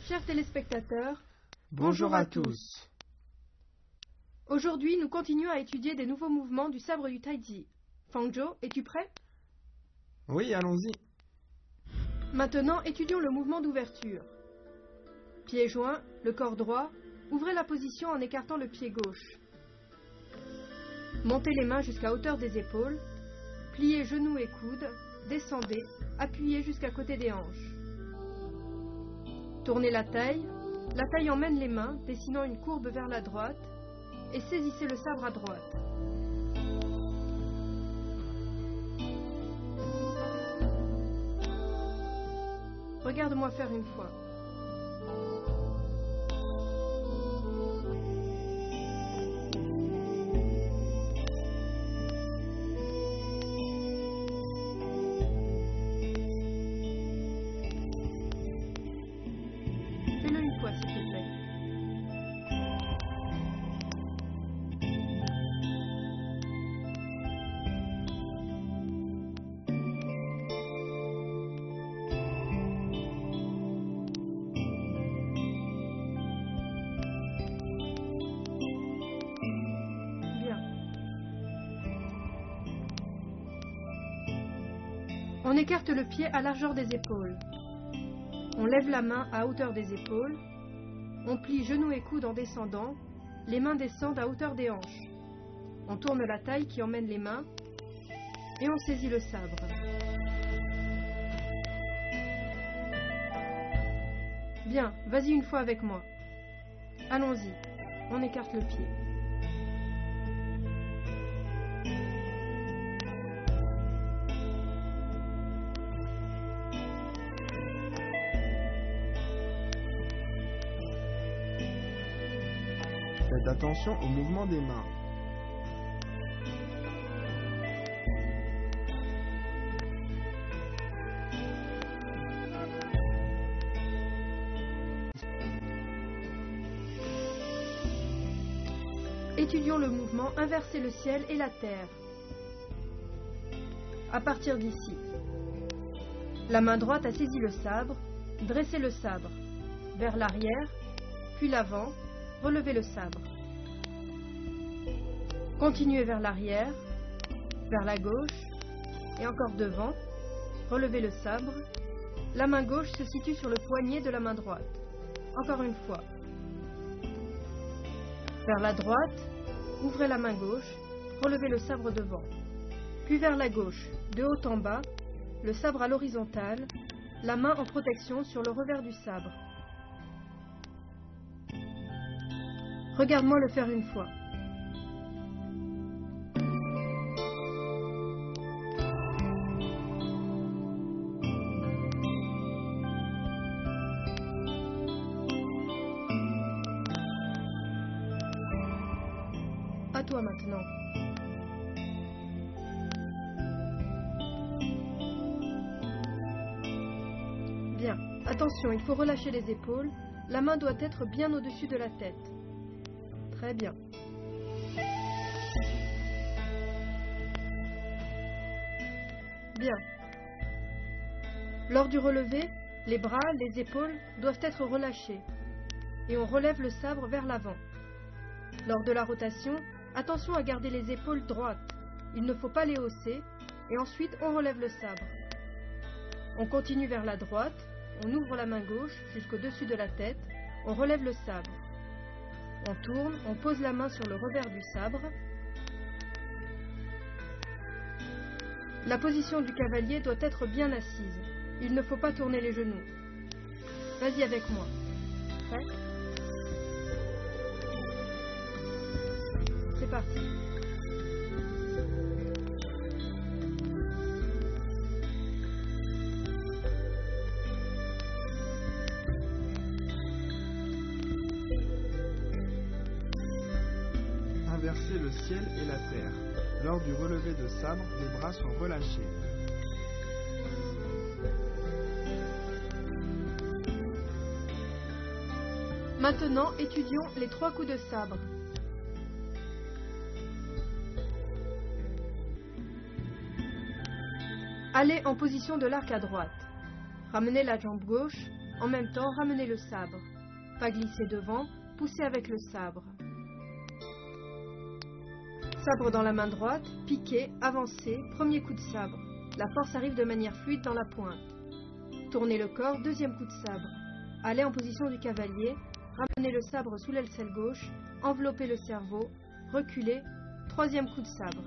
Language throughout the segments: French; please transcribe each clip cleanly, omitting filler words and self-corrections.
Chers téléspectateurs, bonjour à tous. Aujourd'hui, nous continuons à étudier des nouveaux mouvements du sabre du Taiji. Fangzhou, es-tu prêt? Oui, allons-y. Maintenant, étudions le mouvement d'ouverture. Pied joint, le corps droit, ouvrez la position en écartant le pied gauche. Montez les mains jusqu'à hauteur des épaules, pliez genoux et coudes, descendez, appuyez jusqu'à côté des hanches. Tournez la taille emmène les mains, dessinant une courbe vers la droite, et saisissez le sabre à droite. Regarde-moi faire une fois. Fais-le une fois, s'il te plaît. On écarte le pied à largeur des épaules. On lève la main à hauteur des épaules. On plie genoux et coudes en descendant. Les mains descendent à hauteur des hanches. On tourne la taille qui emmène les mains. Et on saisit le sabre. Bien, vas-y une fois avec moi. Allons-y. On écarte le pied. Faites attention au mouvement des mains. Étudions le mouvement inverser le ciel et la terre. À partir d'ici, la main droite a saisi le sabre, dressez le sabre, vers l'arrière, puis l'avant, relevez le sabre. Continuez vers l'arrière, vers la gauche, et encore devant, relevez le sabre. La main gauche se situe sur le poignet de la main droite. Encore une fois. Vers la droite, ouvrez la main gauche, relevez le sabre devant. Puis vers la gauche, de haut en bas, le sabre à l'horizontale, la main en protection sur le revers du sabre. Regarde-moi le faire une fois. À toi maintenant. Bien, attention, il faut relâcher les épaules. La main doit être bien au-dessus de la tête. Très bien. Bien. Lors du relevé, les bras, les épaules doivent être relâchés. Et on relève le sabre vers l'avant. Lors de la rotation, attention à garder les épaules droites. Il ne faut pas les hausser. Et ensuite, on relève le sabre. On continue vers la droite. On ouvre la main gauche jusqu'au-dessus de la tête. On relève le sabre. On tourne, on pose la main sur le revers du sabre. La position du cavalier doit être bien assise. Il ne faut pas tourner les genoux. Vas-y avec moi. Prêt? C'est parti. Inverser le ciel et la terre. Lors du relevé de sabre, les bras sont relâchés. Maintenant, étudions les 3 coups de sabre. Allez en position de l'arc à droite. Ramenez la jambe gauche, En même temps, ramenez le sabre. Pas glisser devant, poussez avec le sabre. Sabre dans la main droite, piquez, avancez, premier coup de sabre. La force arrive de manière fluide dans la pointe. Tournez le corps, deuxième coup de sabre. Allez en position du cavalier, ramenez le sabre sous l'aisselle gauche, enveloppez le cerveau, reculez, troisième coup de sabre.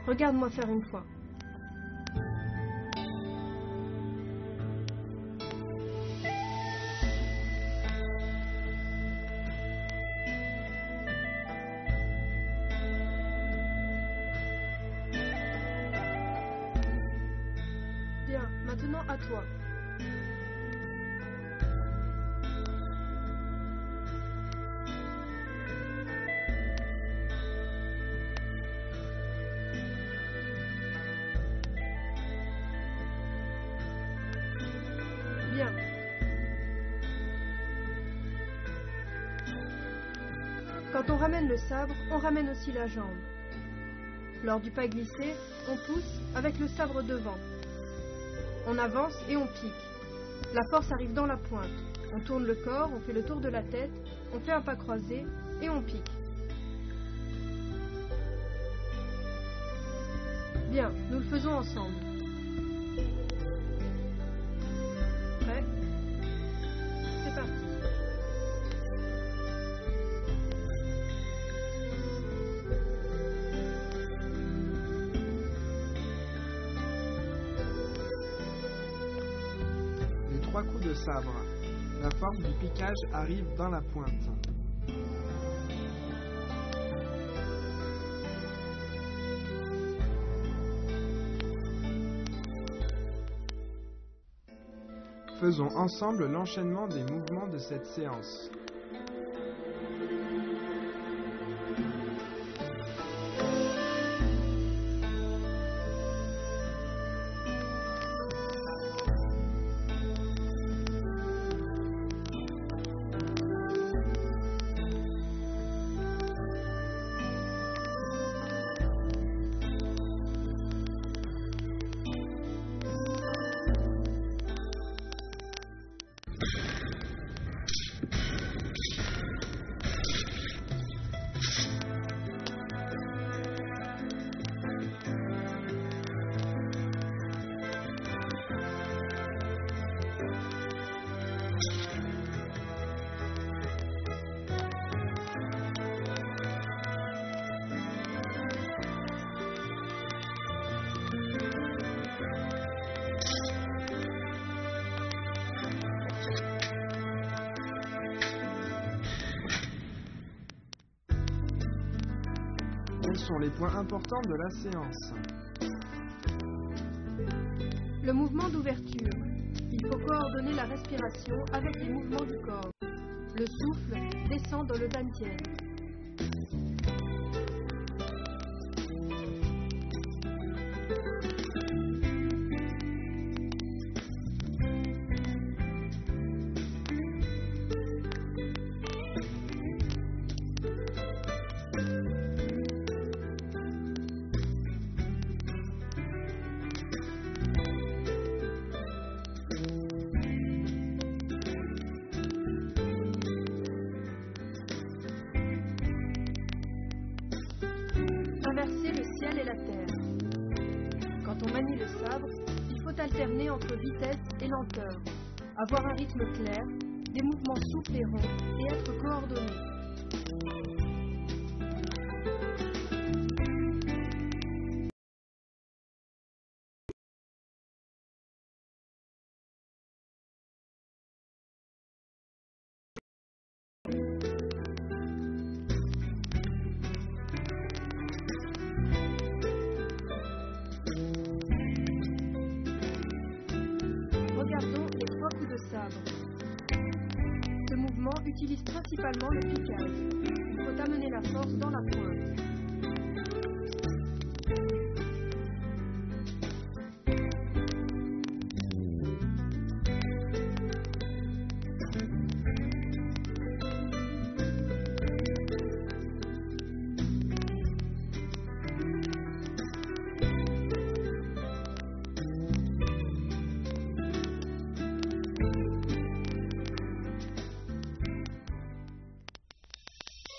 Regarde-moi faire une fois. Bien, maintenant à toi. Bien. Quand on ramène le sabre, on ramène aussi la jambe. Lors du pas glissé, on pousse avec le sabre devant. On avance et on pique. La force arrive dans la pointe. On tourne le corps, on fait le tour de la tête, on fait un pas croisé et on pique. Bien, nous le faisons ensemble. Prêt? C'est parti. Les 3 coups de sabre. La force du piquage arrive dans la pointe. Faisons ensemble l'enchaînement des mouvements de cette séance. Quels sont les points importants de la séance? Le mouvement d'ouverture. Il faut coordonner la respiration avec les mouvements du corps. Le souffle descend dans le dantian. Traverser le ciel et la terre. Quand on manie le sabre, il faut alterner entre vitesse et lenteur, avoir un rythme clair, des mouvements souples et ronds et être coordonné. Regardons les 3 coups de sabre. Ce mouvement utilise principalement le piquage. Il faut amener la force dans la pointe.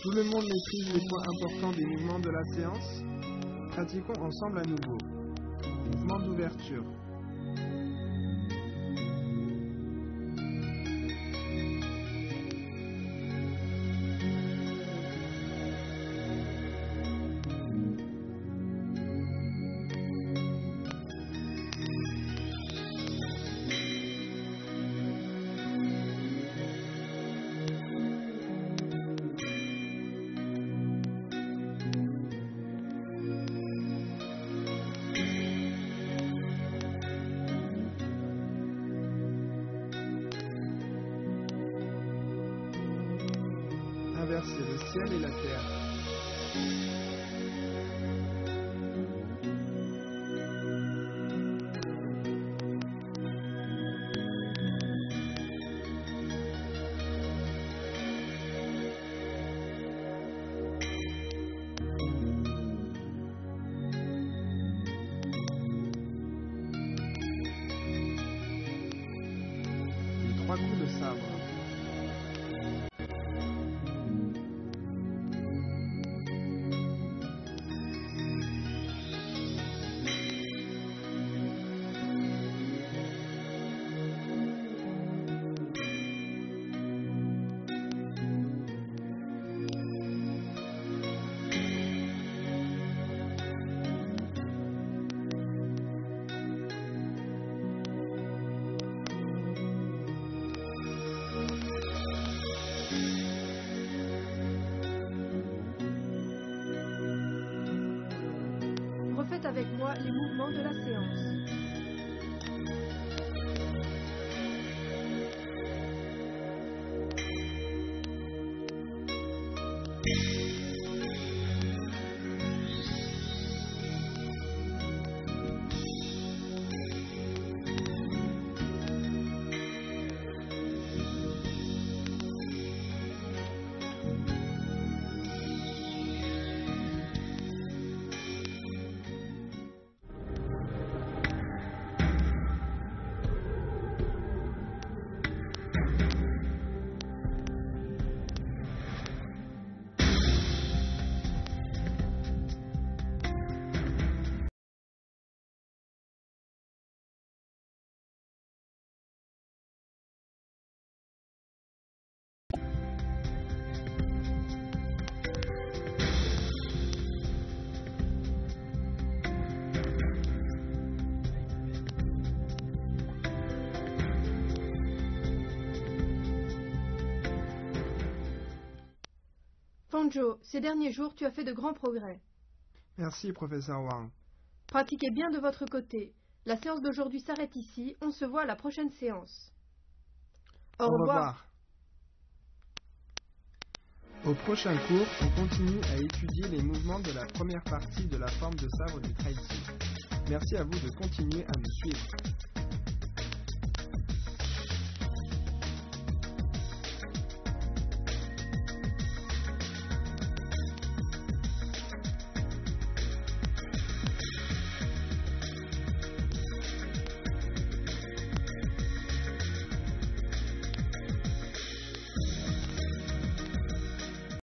Tout le monde maîtrise les points importants des mouvements de la séance? Pratiquons ensemble à nouveau. Mouvement d'ouverture. Inverser le ciel et la terre. Les 3 coups de sabre. Refaites avec moi les mouvements de la séance. Fanjo, ces derniers jours, tu as fait de grands progrès. Merci, professeur Wang. Pratiquez bien de votre côté. La séance d'aujourd'hui s'arrête ici. On se voit à la prochaine séance. Au revoir. Au prochain cours, on continue à étudier les mouvements de la première partie de la forme de sabre du Tai Chi. Merci à vous de continuer à nous suivre.